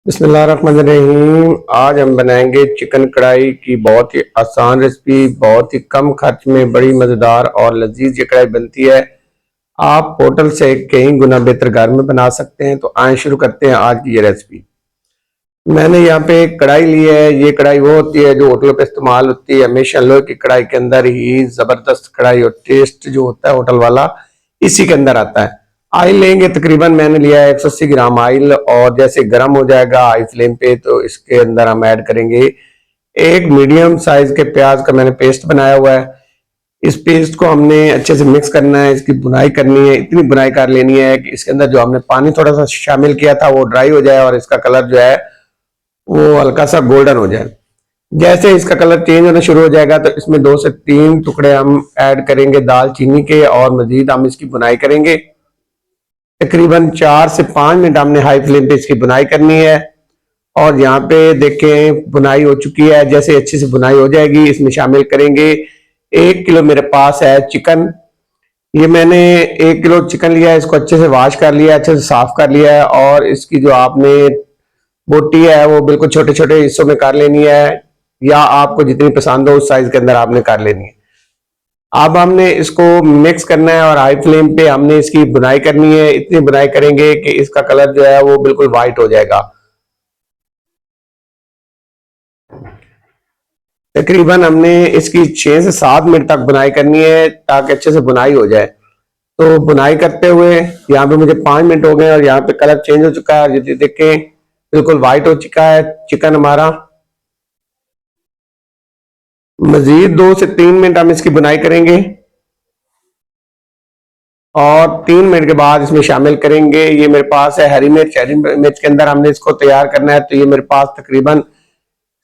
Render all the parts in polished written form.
बिस्मिल्लाहिर्रहमानिर्रहीम। आज हम बनाएंगे चिकन कढ़ाई की बहुत ही आसान रेसिपी। बहुत ही कम खर्च में बड़ी मज़ेदार और लजीज ये कढ़ाई बनती है। आप होटल से कहीं गुना बेहतर घर में बना सकते हैं। तो आए शुरू करते हैं आज की ये रेसिपी। मैंने यहाँ पे एक कढ़ाई ली है। ये कढ़ाई वो होती है जो होटलों पे इस्तेमाल होती है। हमेशा लोहे की कढ़ाई के अंदर ही जबरदस्त कढ़ाई और टेस्ट जो होता है होटल वाला इसी के अंदर आता है। ऑयल लेंगे, तकरीबन मैंने लिया है 180 ग्राम ऑयल। और जैसे गर्म हो जाएगा हाई फ्लेम पे तो इसके अंदर हम ऐड करेंगे एक मीडियम साइज के प्याज का मैंने पेस्ट बनाया हुआ है। इस पेस्ट को हमने अच्छे से मिक्स करना है, इसकी बुनाई करनी है। इतनी बुनाई कर लेनी है कि इसके अंदर जो हमने पानी थोड़ा सा शामिल किया था वो ड्राई हो जाए और इसका कलर जो है वो हल्का सा गोल्डन हो जाए। जैसे इसका कलर चेंज होना शुरू हो जाएगा तो इसमें 2 से 3 टुकड़े हम ऐड करेंगे दालचीनी के और मजीद हम इसकी बुनाई करेंगे। तकरीबन 4 से 5 मिनट हमने हाई फ्लेम पे इसकी बुनाई करनी है। और यहाँ पे देखें बुनाई हो चुकी है। जैसे अच्छी से बुनाई हो जाएगी इसमें शामिल करेंगे 1 किलो मेरे पास है चिकन। ये मैंने 1 किलो चिकन लिया है। इसको अच्छे से वॉश कर लिया है, अच्छे से साफ कर लिया है। और इसकी जो आपने बोटी है वो बिल्कुल छोटे छोटे हिस्सों में कर लेनी है, या आपको जितनी पसंद हो उस साइज के अंदर आपने कर लेनी है। अब हमने इसको मिक्स करना है और हाई फ्लेम पे हमने इसकी बुनाई करनी है। इतनी बुनाई करेंगे कि इसका कलर जो है वो बिल्कुल व्हाइट हो जाएगा। तकरीबन हमने इसकी 6 से 7 मिनट तक बुनाई करनी है ताकि अच्छे से बुनाई हो जाए। तो बुनाई करते हुए यहाँ पे मुझे 5 मिनट हो गए और यहाँ पे कलर चेंज हो चुका है। यदि देखें बिल्कुल व्हाइट हो चुका है चिकन हमारा। मजीद 2 से 3 मिनट हम इसकी बुनाई करेंगे और 3 मिनट के बाद इसमें शामिल करेंगे ये मेरे पास है हरी मिर्च। हरी मिर्च के अंदर हमने इसको तैयार करना है। तो ये मेरे पास तकरीबन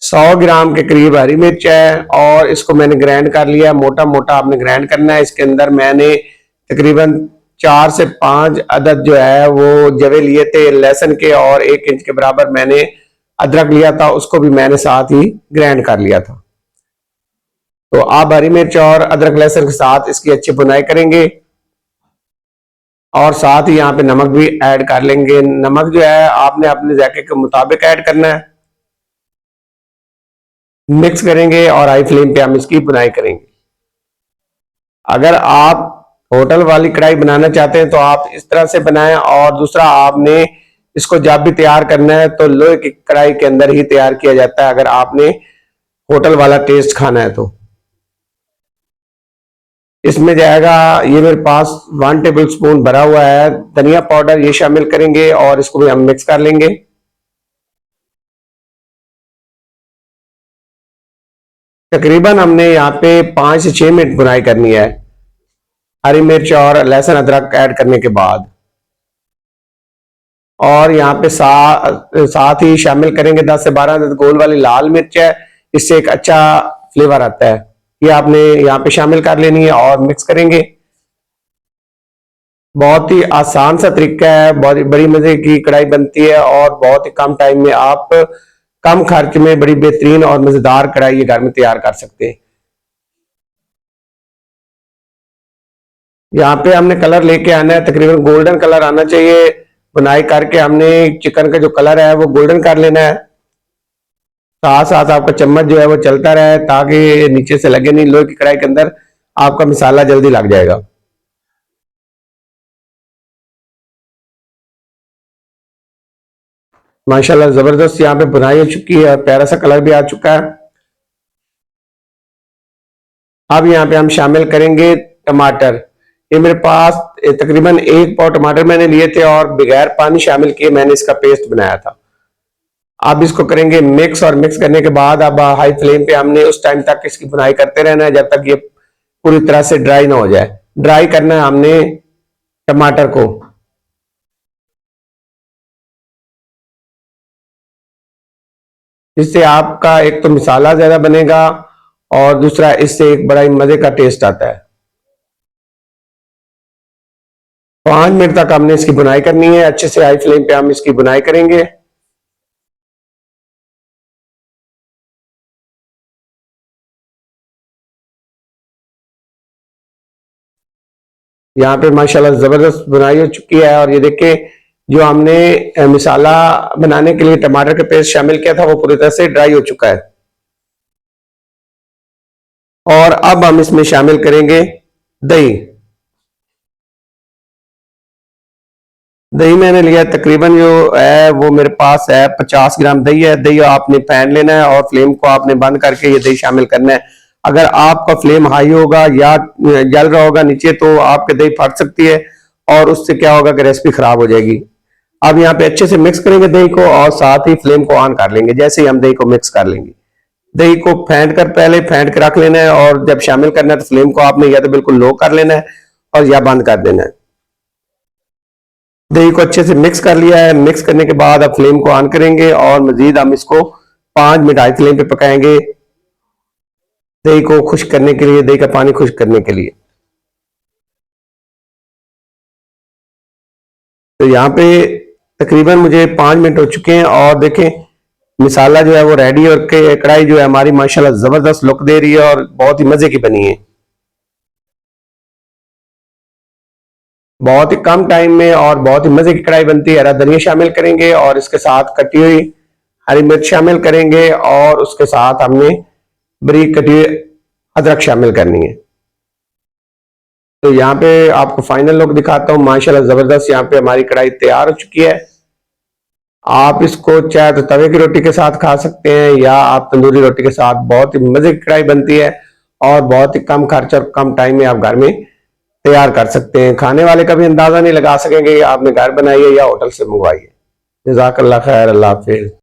100 ग्राम के करीब हरी मिर्च है और इसको मैंने ग्राइंड कर लिया है। मोटा मोटा आपने ग्राइंड करना है। इसके अंदर मैंने तकरीबन 4 से 5 अदद जो है वो जवे लिए थे लहसुन के, और 1 इंच के बराबर मैंने अदरक लिया था, उसको भी मैंने साथ ही ग्राइंड कर लिया था। तो आप हरी मिर्च और अदरक लहसुन के साथ इसकी अच्छी बुनाई करेंगे और साथ ही यहाँ पे नमक भी ऐड कर लेंगे। नमक जो है आपने अपने जायके के मुताबिक ऐड करना है। मिक्स करेंगे और हाई फ्लेम पे हम इसकी बुनाई करेंगे। अगर आप होटल वाली कढ़ाई बनाना चाहते हैं तो आप इस तरह से बनाएं, और दूसरा आपने इसको जब भी तैयार करना है तो लोहे की कढ़ाई के अंदर ही तैयार किया जाता है अगर आपने होटल वाला टेस्ट खाना है तो। इसमें जाएगा ये मेरे पास 1 टेबल स्पून भरा हुआ है धनिया पाउडर, ये शामिल करेंगे और इसको भी हम मिक्स कर लेंगे। तकरीबन हमने यहाँ पे 5 से 6 मिनट बुनाई करनी है हरी मिर्च और लहसुन अदरक ऐड करने के बाद। और यहाँ पे साथ ही शामिल करेंगे 10 से 12 गोल वाली लाल मिर्च है। इससे एक अच्छा फ्लेवर आता है। ये आपने यहाँ पे शामिल कर लेनी है और मिक्स करेंगे। बहुत ही आसान सा तरीका है, बहुत बड़ी मजे की कढ़ाई बनती है और बहुत ही कम टाइम में आप कम खर्च में बड़ी बेहतरीन और मजेदार कढ़ाई ये घर में तैयार कर सकते हैं। यहाँ पे हमने कलर लेके आना है, तकरीबन गोल्डन कलर आना चाहिए। बुनाई करके हमने चिकन का जो कलर है वो गोल्डन कर लेना है। साथ साथ आपका चम्मच जो है वो चलता रहे ताकि नीचे से लगे नहीं। लोहे की कढ़ाई के अंदर आपका मसाला जल्दी लग जाएगा। माशाल्लाह जबरदस्त यहाँ पे बुनाई हो चुकी है और प्यारा सा कलर भी आ चुका है। अब यहाँ पे हम शामिल करेंगे टमाटर। ये मेरे पास तकरीबन 1 पाव टमाटर मैंने लिए थे और बगैर पानी शामिल किए मैंने इसका पेस्ट बनाया था। अब इसको करेंगे मिक्स, और मिक्स करने के बाद अब हाई फ्लेम पे हमने उस टाइम तक इसकी बुनाई करते रहना है जब तक ये पूरी तरह से ड्राई ना हो जाए। ड्राई करना है हमने टमाटर को। इससे आपका एक तो मसाला ज्यादा बनेगा और दूसरा इससे एक बड़ा ही मजे का टेस्ट आता है। 5 मिनट तक हमने इसकी बुनाई करनी है। अच्छे से हाई फ्लेम पे हम इसकी बुनाई करेंगे। यहाँ पे माशाल्लाह जबरदस्त बुनाई हो चुकी है और ये देखिए जो हमने मसाला बनाने के लिए टमाटर का पेस्ट शामिल किया था वो पूरी तरह से ड्राई हो चुका है। और अब हम इसमें शामिल करेंगे दही। दही मैंने लिया तकरीबन जो है वो मेरे पास है 50 ग्राम दही है। दही आपने पैन लेना है और फ्लेम को आपने बंद करके ये दही शामिल करना है। अगर आपका फ्लेम हाई होगा या जल रहा होगा नीचे तो आपके दही फट सकती है और उससे क्या होगा कि रेसिपी खराब हो जाएगी। अब यहाँ पे अच्छे से मिक्स करेंगे दही को और साथ ही फ्लेम को ऑन कर लेंगे। जैसे ही हम दही को मिक्स कर लेंगे, दही को पहले फेंट कर रख लेना है और जब शामिल करना है तो फ्लेम को आपने या तो बिल्कुल लो कर लेना है और या बंद कर देना है। दही को अच्छे से मिक्स कर लिया है। मिक्स करने के बाद अब फ्लेम को ऑन करेंगे और मजीद हम इसको 5 मिनट हाई फ्लेम पे पकाएंगे, दही को खुश्क करने के लिए, दही का पानी खुश्क करने के लिए। तो यहाँ पे तकरीबन मुझे 5 मिनट हो चुके हैं और देखें मसाला जो है वो रेडी है और कढ़ाई जो है हमारी माशाल्लाह जबरदस्त लुक दे रही है और बहुत ही मजे की बनी है। बहुत ही कम टाइम में और बहुत ही मजे की कढ़ाई बनती है। हरा धनिया शामिल करेंगे और इसके साथ कटी हुई हरी मिर्च शामिल करेंगे और उसके साथ हमने बारीक कटी हुई अदरक शामिल करनी है। तो यहाँ पे आपको फाइनल लुक दिखाता हूँ। माशाल्लाह जबरदस्त यहाँ पे हमारी कढ़ाई तैयार हो चुकी है। आप इसको चाहे तो तवे की रोटी के साथ खा सकते हैं या आप तंदूरी रोटी के साथ। बहुत ही मजे की कढ़ाई बनती है और बहुत ही कम खर्च और कम टाइम में आप घर में तैयार कर सकते हैं। खाने वाले का भी अंदाजा नहीं लगा सकेंगे कि आपने घर बनाई है या होटल से मंगवाई है। जज़ाकल्लाह खैर, अल्लाह हाफिज।